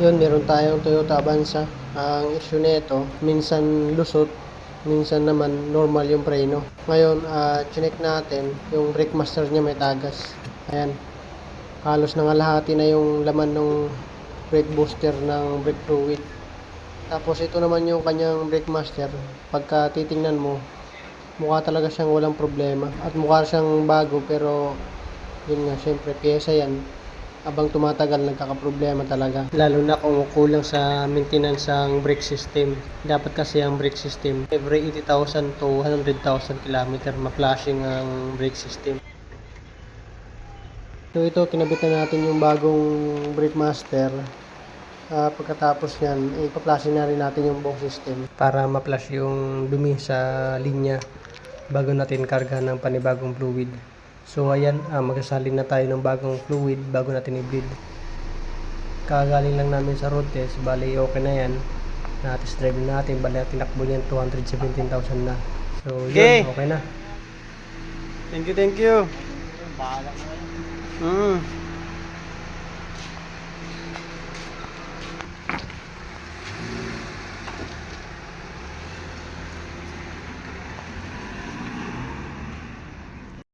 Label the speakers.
Speaker 1: Yun, meron tayong Toyota Avanza. Ang issue nito, minsan lusot, minsan naman normal yung preno. Ngayon, chinek natin, yung brake master niya may tagas. Ayan, halos nangalahati na yung laman ng brake booster ng brake fluid. Tapos ito naman yung kanyang brake master. Pagka titingnan mo, mukha talaga siyang walang problema. At mukha siyang bago, pero yun nga, syempre, pyesa yan. Abang tumatagal, nagkakaproblema talaga. Lalo na kung kulang sa maintenance ang brake system. Dapat kasi ang brake system, every 80,000 to 100,000 km, ma-flashing ang brake system. So ito, kinabitan natin yung bagong brake master. Pagkatapos nyan, ipa-flashing na rin natin yung buong system para ma-flash yung dumi sa linya bago natin karga ng panibagong fluid. So ayan, magsasalin na tayo ng bagong fluid bago natin i-bleed. Kagaling lang namin sa road test, bali okay na yan. Na-test drive natin, bali tinakbo niyan 217,000 na. So
Speaker 2: Okay.
Speaker 1: yun, okay na.
Speaker 2: Thank you.